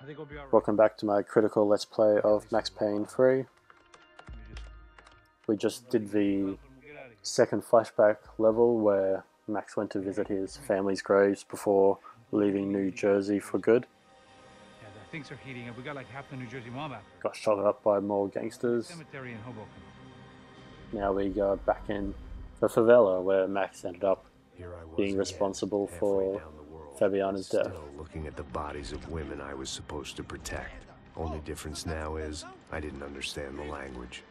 think we'll be alright. Welcome back to my critical Let's Play of Max Payne 3. We just did the second flashback level where Max went to visit his family's graves before leaving New Jersey for good. Yeah, the things are heating up. We got like half the New Jersey mob out there. Got shot up by more gangsters. Cemetery in Hoboken. Now we go back in the favela where Max ended up Here I was being again, responsible halfway for down the world, Fabiana's death. still looking at the bodies of women I was supposed to protect. Only difference now is I didn't understand the language.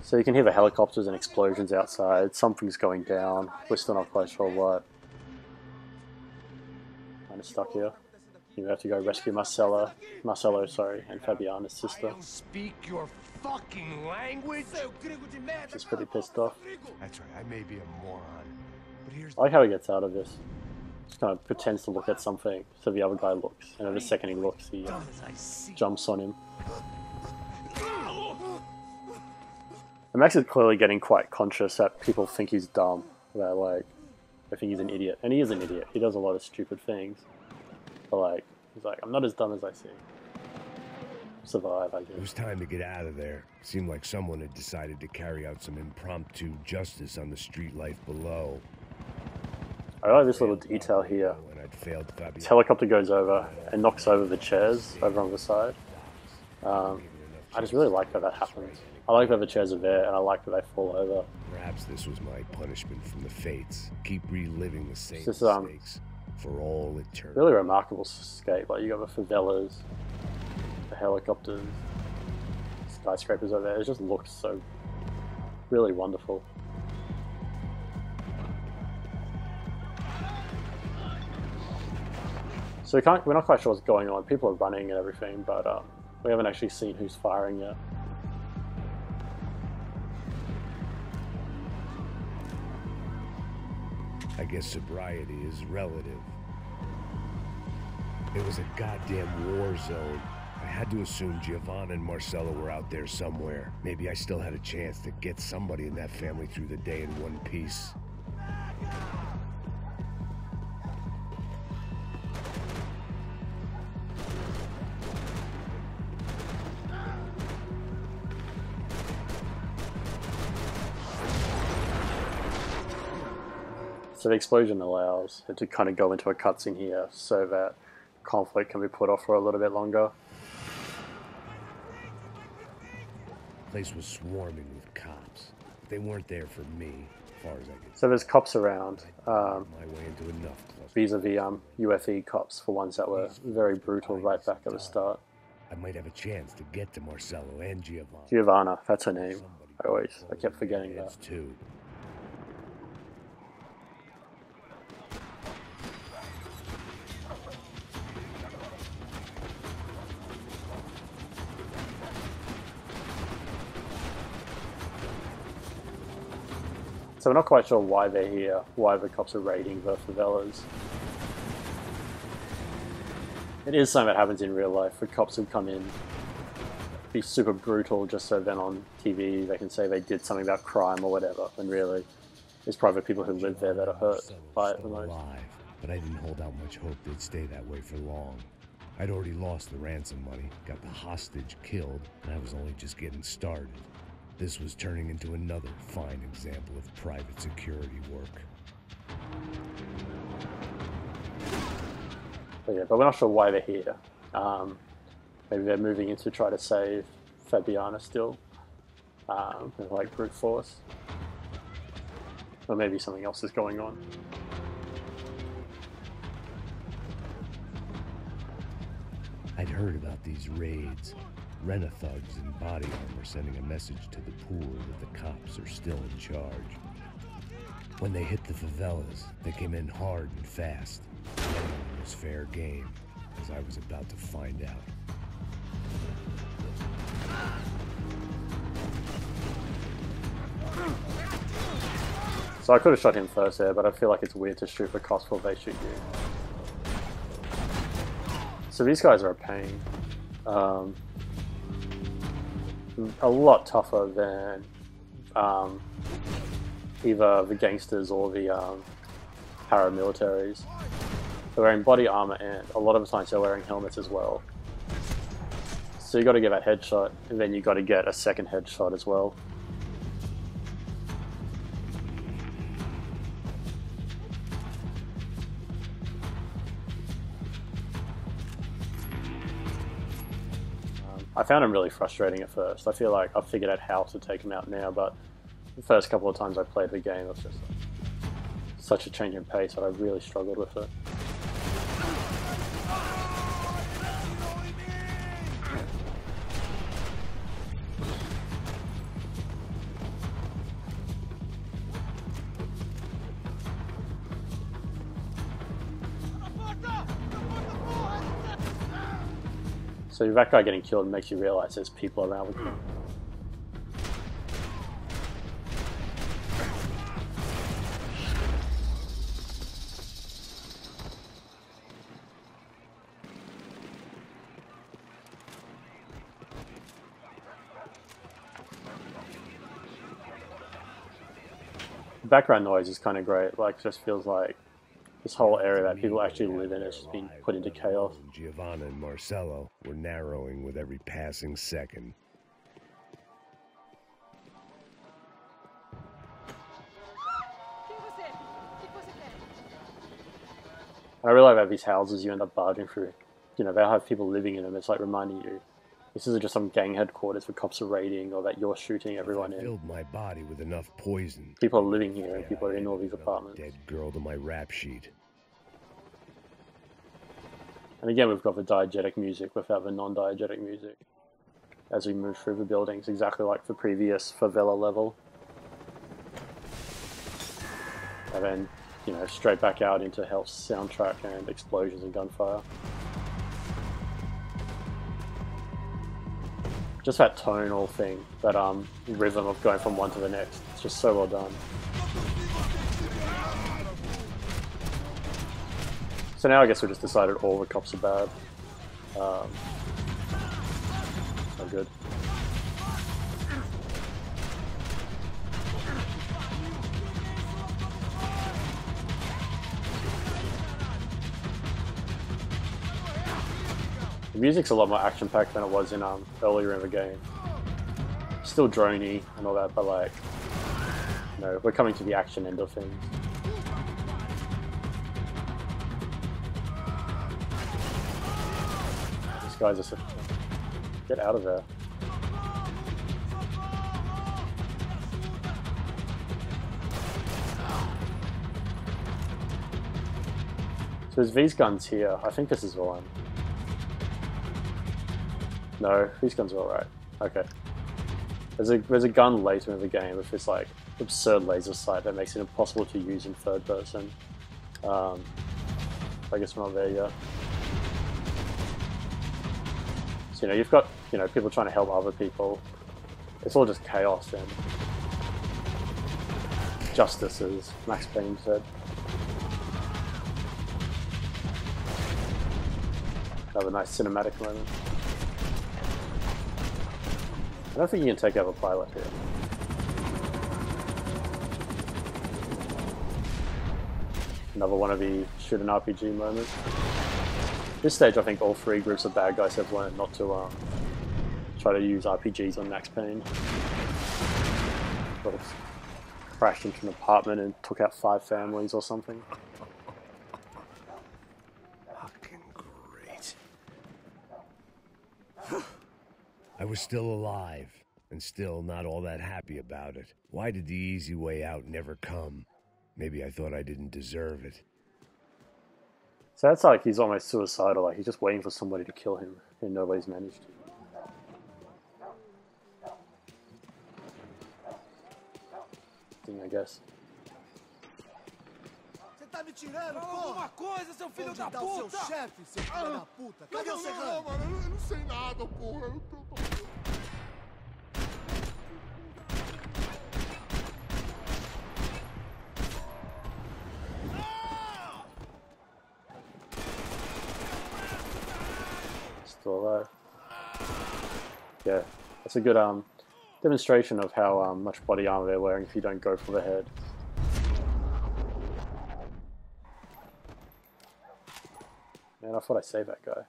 So you can hear the helicopters and explosions outside. Something's going down. We're still not quite sure what. Kind of stuck here. You have to go rescue Marcello, and Fabiana's sister. I don't speak your fucking language. She's pretty pissed off. That's right. I may be a moron, but here's I like how he gets out of this. Just kind of pretends to look at something, so the other guy looks, and every second he looks, he jumps on him. And Max is clearly getting quite conscious that people think he's dumb. That like, they think he's an idiot, and he is an idiot. He does a lot of stupid things. But like, he's like, I'm not as dumb as I seem. Survive, I guess. It was time to get out of there. Seemed like someone had decided to carry out some impromptu justice on the street life below. I like this little detail here. When I'd failed Fabiana. This helicopter goes over and knocks over the chairs over on the side. I just really like how that happens. I like that the chairs are there, and I like that they fall over. Perhaps this was my punishment from the fates. Keep reliving the same This is, mistakes for all eternity. Really remarkable escape. Like, you got the favelas, the helicopters, skyscrapers over there. It just looks so really wonderful. So we're not quite sure what's going on. People are running and everything, but we haven't actually seen who's firing yet. I guess sobriety is relative. It was a goddamn war zone. I had to assume Giovanna and Marcello were out there somewhere. Maybe I still had a chance to get somebody in that family through the day in one piece. So the explosion allows it to kind of go into a cutscene here so that conflict can be put off for a little bit longer. The place was swarming with cops. They weren't there for me, as far as I could see. So there's cops around, My way into enough clusters. vis-a-vis UFE cops for ones that were very brutal right back at the start. I might have a chance to get to Marcello and Giovanna. Giovanna, that's her name. I kept forgetting that. Too. So we're not quite sure why they're here, why the cops are raiding the favelas. It is something that happens in real life. The cops would come in, be super brutal just so then on TV they can say they did something about crime or whatever, when really it's probably the people who live there that are hurt by it the most. Alive, but I didn't hold out much hope they'd stay that way for long. I'd already lost the ransom money, got the hostage killed, and I was only just getting started. This was turning into another fine example of private security work. But we're not sure why they're here. Maybe they're moving in to try to save Fabiana still, with like brute force. Or maybe something else is going on. I'd heard about these raids. Rena-thugs in body armor sending a message to the pool that the cops are still in charge. When they hit the favelas, they came in hard and fast. It was fair game, as I was about to find out. So I could have shot him first there, but I feel like it's weird to shoot for cops before they shoot you. So these guys are a pain. A lot tougher than either the gangsters or the paramilitaries. They're wearing body armor, and a lot of the times they're wearing helmets as well. So you got to get that headshot, and then you got to get a second headshot as well. I found him really frustrating at first. I feel like I've figured out how to take him out now, but the first couple of times I played the game, it was just such a change in pace that I really struggled with it. So that guy getting killed makes you realize there's people around with him. The background noise is kind of great. Like, just feels like this whole area that people actually live in has just been put into chaos. Giovanna and Marcello were narrowing with every passing second. I really like that these houses you end up barging through, you know, they'll have people living in them. It's like reminding you, this isn't just some gang headquarters the cops are raiding or that you're shooting everyone in. I filled my body with enough poison. People are living here and people are in all these apartments. Dead girl to my rap sheet. And again, we've got the diegetic music without the non-diegetic music as we move through the buildings, exactly like the previous favela level. And then, you know, straight back out into Hell's soundtrack and explosions and gunfire. Just that tonal thing, that rhythm of going from one to the next, it's just so well done. So now I guess we just decided all the cops are bad. Not good. The music's a lot more action-packed than it was in earlier in the game. Still droney and all that, but like, you know, we're coming to the action end of things. These guys are so... Get out of there. So there's these guns here. I think this is the one. No, these guns are alright. Okay. There's a gun later in the game with this like absurd laser sight that makes it impossible to use in third person. I guess we're not there yet. So, you know, you've got, you know, people trying to help other people. It's all just chaos and justice, as Max Payne said. Have a nice cinematic moment. I don't think you can take out a pilot here. Another one of the shoot an RPG moments. This stage, I think all three groups of bad guys have learned not to try to use RPGs on Max Payne. Sort of crashed into an apartment and took out 5 families or something. Fucking great. I was still alive, and still not all that happy about it. Why did the easy way out never come? Maybe I thought I didn't deserve it. So that's like he's almost suicidal, like he's just waiting for somebody to kill him, and nobody's managed to. I guess. Você tá me tirando, porra? Alguma coisa, seu filho da puta! O seu chefe, seu filho da puta! Cadê o Serrano? Não, mano, eu não sei nada, porra. Eu tô... Still alive. Yeah, that's a good demonstration of how much body armor they're wearing if you don't go for the head. Man, I thought I saved that guy.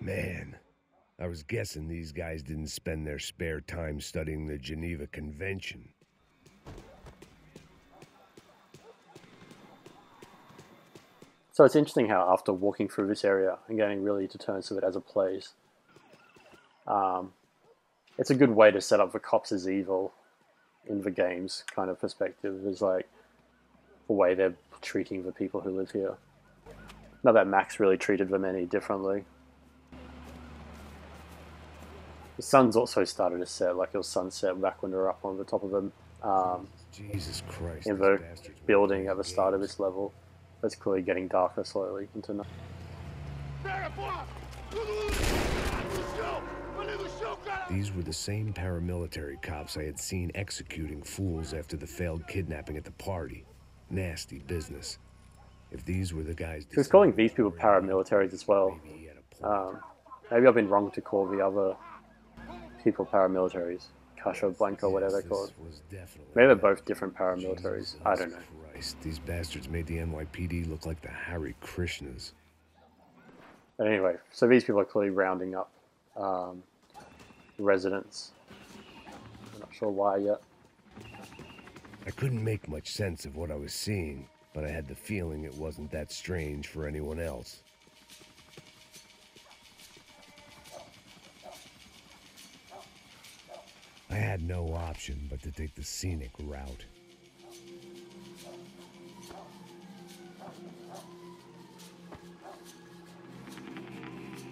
Man, I was guessing these guys didn't spend their spare time studying the Geneva Convention. So it's interesting how after walking through this area and getting really to terms with it as a place, it's a good way to set up the cops as evil in the game's kind of perspective. Is like the way they're treating the people who live here. Not that Max really treated them any differently. The sun's also started to set, like it was sunset back when we were up on the top of the Jesus Christ, in the building at the start of this level. It's clearly getting darker slowly into night. These were the same paramilitary cops I had seen executing fools after the failed kidnapping at the party. Nasty business. If these were the guys... He was calling these people paramilitaries as well. Maybe I've been wrong to call the other people paramilitaries. Casablanca, whatever they're called. Maybe they're both different paramilitaries. I don't know. Christ, these bastards made the NYPD look like the Hare Krishnas. But anyway, so these people are clearly rounding up residents. I'm not sure why yet. I couldn't make much sense of what I was seeing, but I had the feeling it wasn't that strange for anyone else. I had no option but to take the scenic route.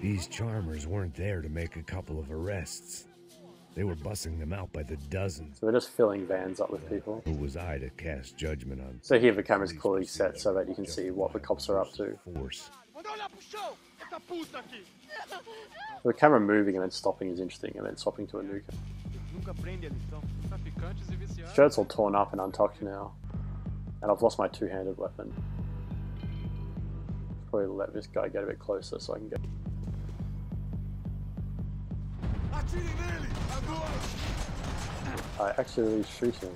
These charmers weren't there to make a couple of arrests. They were bussing them out by the dozens. So they're just filling vans up with people. Who was I to cast judgment on? So here the camera's clearly set so that you can see what the cops are up to. Force. The camera moving and then stopping is interesting, and then swapping to a new camera. Shirt's all torn up and untucked now. And I've lost my two-handed weapon. Probably let this guy get a bit closer so I can get... I actually shoot him.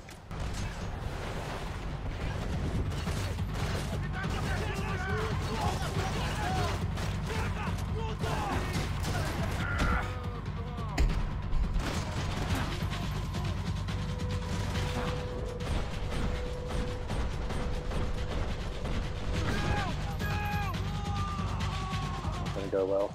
Not gonna go well.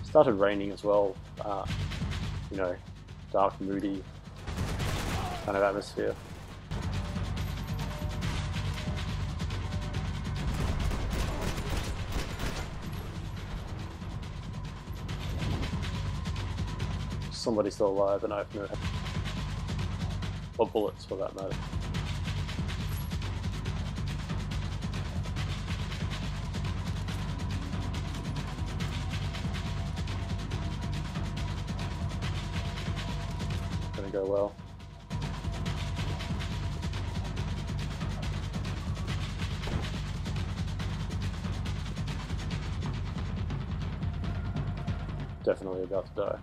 Started raining as well, you know, dark, moody kind of atmosphere. Somebody's still alive and I have no... or bullets for that matter. Gonna go well. Definitely about to die.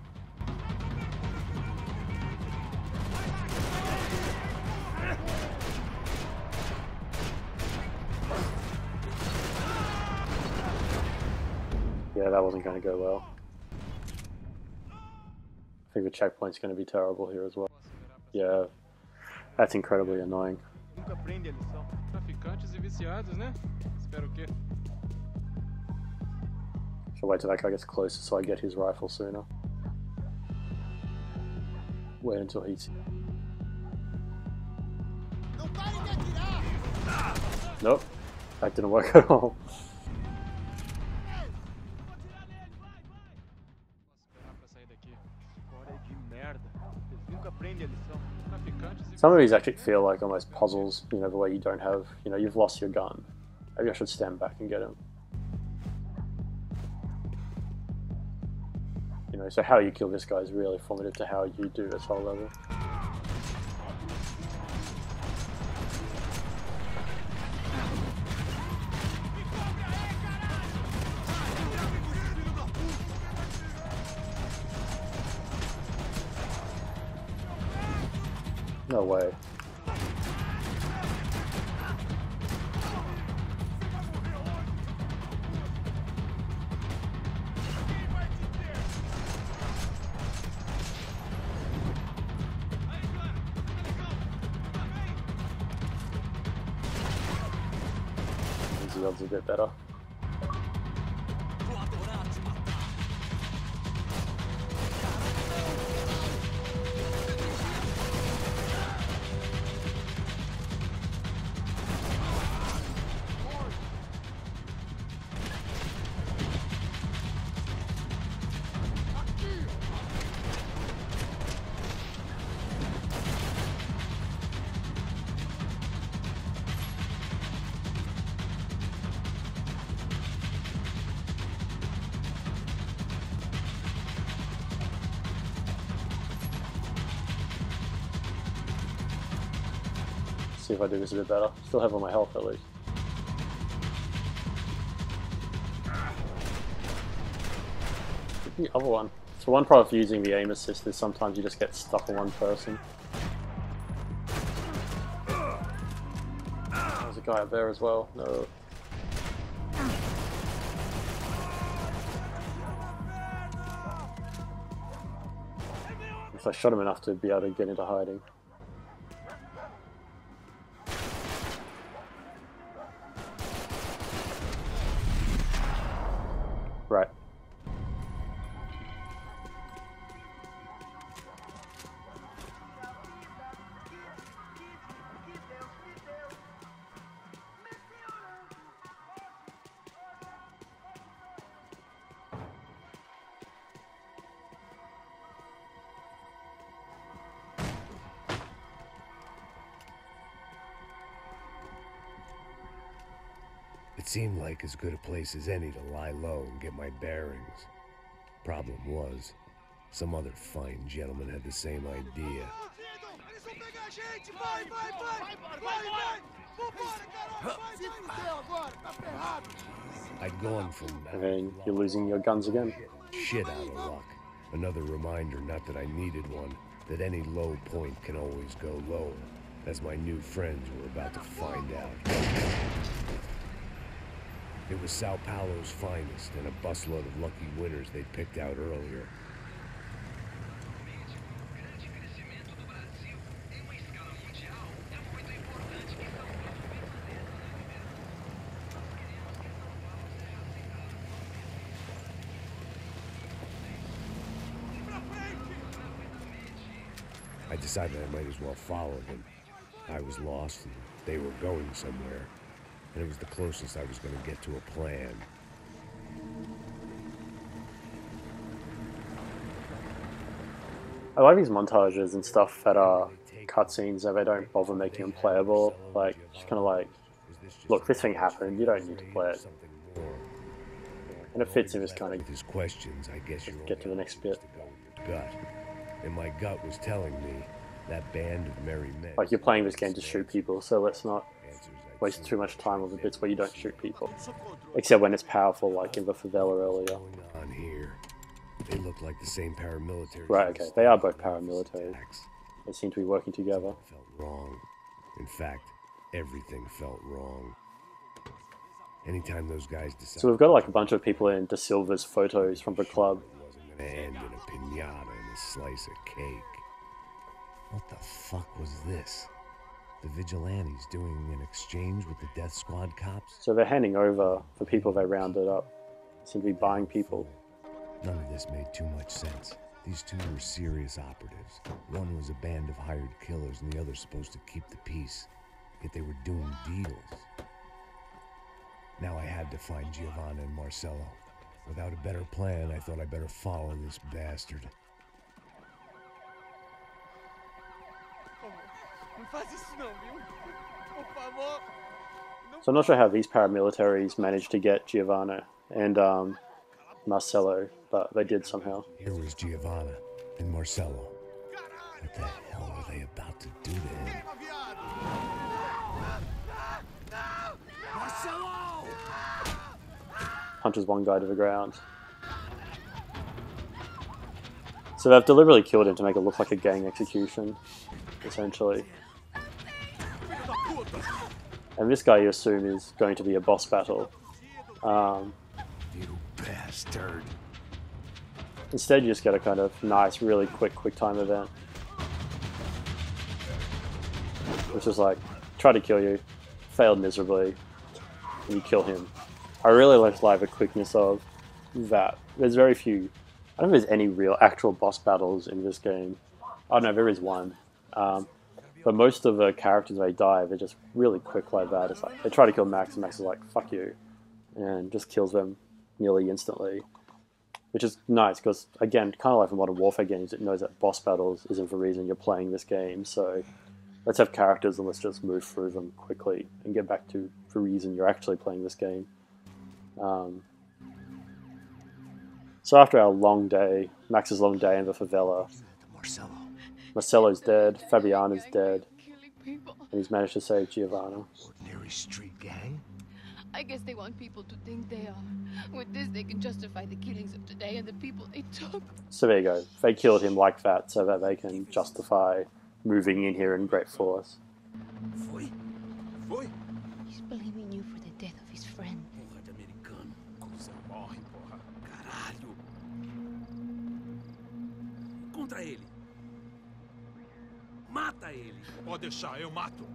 Yeah, that wasn't going to go well. I think the checkpoint's going to be terrible here as well. Yeah, that's incredibly annoying. Should wait till that guy gets closer so I get his rifle sooner. Wait until he's... Nope, that didn't work at all. Some of these actually feel like almost puzzles, you know, the way you don't have, you know, you've lost your gun. Maybe I should stand back and get him. You know, so how you kill this guy is really formative to how you do this whole level. No way. The odds are a bit better. See if I do this a bit better. Still have all my health at least. The other one. So one problem for using the aim assist is sometimes you just get stuck on one person. There's a guy up there as well. No. If I shot him enough to be able to get into hiding. Right. It seemed like as good a place as any to lie low and get my bearings. Problem was, some other fine gentleman had the same idea. I'd gone from that. And then you're losing your guns again. Shit out of luck. Another reminder, not that I needed one, that any low point can always go lower, as my new friends were about to find out. It was Sao Paulo's finest, and a busload of lucky winners they'd picked out earlier. I decided I might as well follow them. I was lost, and they were going somewhere. And it was the closest I was going to get to a plan. I like these montages and stuff that are cutscenes that they don't bother making them playable. Like, just kind of like, look, this thing happened, you don't need to play it. And it fits in this kind of his questions, I guess you get to the next bit. Gut. And my gut was telling me that band of merry men. Like, you're playing this game to shoot people, so let's not waste too much time on the bits where you don't shoot people. Except when it's powerful, like in the favela earlier. On here. They look like the same paramilitary. Right, okay. They are both paramilitary. They seem to be working together. Felt wrong. In fact, everything felt wrong. Anytime those guys decided. So we've got like a bunch of people in De Silva's photos from the club. It wasn't gonna end in a piñata and a slice of cake. What the fuck was this? The vigilantes doing an exchange with the death squad cops? So they're handing over the people they rounded up. They seem to be buying people. None of this made too much sense. These two were serious operatives. One was a band of hired killers and the other supposed to keep the peace. Yet they were doing deals. Now I had to find Giovanna and Marcello. Without a better plan, I thought I better follow this bastard. So I'm not sure how these paramilitaries managed to get Giovanna and Marcello, but they did somehow. Here was Giovanna and Marcello. What the hell were they about to do to him? Marcello! Punches one guy to the ground. So they've deliberately killed him to make it look like a gang execution, essentially. And this guy, you assume, is going to be a boss battle. You bastard. Instead, you just get a kind of nice, really quick time event. Which is like, try to kill you, failed miserably, and you kill him. I really like the quickness of that. There's very few, I don't think there's any real actual boss battles in this game. Oh no, there is one. But most of the characters, they die, they're just really quick like that. It's like, they try to kill Max, and Max is like, fuck you, and just kills them nearly instantly. Which is nice, because again, kind of like in Modern Warfare games, it knows that boss battles isn't the reason you're playing this game, so let's have characters and let's just move through them quickly and get back to the reason you're actually playing this game. So after our long day, Max's long day in the favela, Marcelo's dead, Fabiana's dead, and he's managed to save Giovanna. Ordinary street gang? I guess they want people to think they are. With this, they can justify the killings of today and the people they took. So there you go. They killed him like that so that they can justify moving in here in great force. He's blaming you for the death of his friend. Contra ele. Mata ele. Pode deixar, eu mato.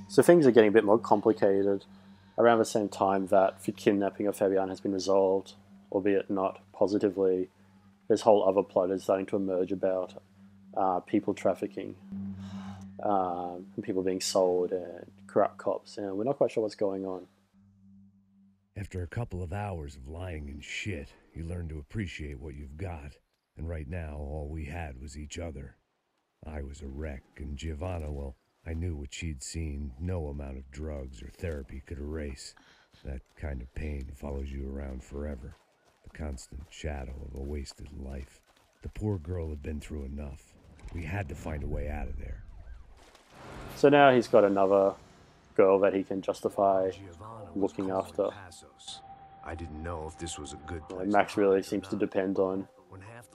So things are getting a bit more complicated around the same time that the kidnapping of Fabiana has been resolved, albeit not positively. This whole other plot is starting to emerge about people trafficking, and people being sold, and corrupt cops, and we're not quite sure what's going on. After a couple of hours of lying and shit, you learn to appreciate what you've got. And right now, all we had was each other. I was a wreck, and Giovanna, well, I knew what she'd seen no amount of drugs or therapy could erase. That kind of pain follows you around forever. The constant shadow of a wasted life. The poor girl had been through enough. We had to find a way out of there. So now he's got another girl that he can justify looking after. I didn't know if this was a good place. Max really seems to depend on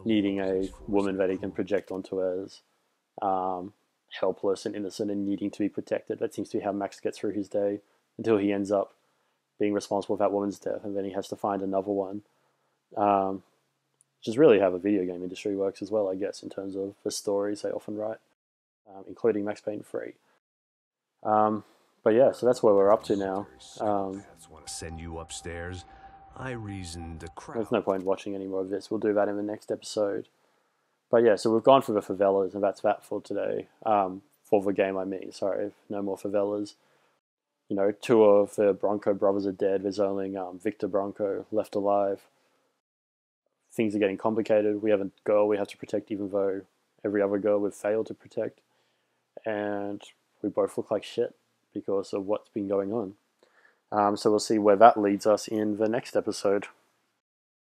needing a woman that he can project onto as helpless and innocent and needing to be protected. That seems to be how Max gets through his day until he ends up being responsible for that woman's death, and then he has to find another one. Which is really how the video game industry works as well, I guess, in terms of the stories they often write, including Max Payne 3. But yeah, so that's where we're up to now. Send you upstairs. I reasoned the crowd. There's no point watching any more of this. We'll do that in the next episode. But yeah, so we've gone through the favelas, and that's that for today. For the game, I mean. Sorry, no more favelas. You know, 2 of the Bronco brothers are dead. There's only Victor Bronco left alive. Things are getting complicated. We have a girl we have to protect, even though every other girl we've failed to protect. And we both look like shit because of what's been going on. So we'll see where that leads us in the next episode.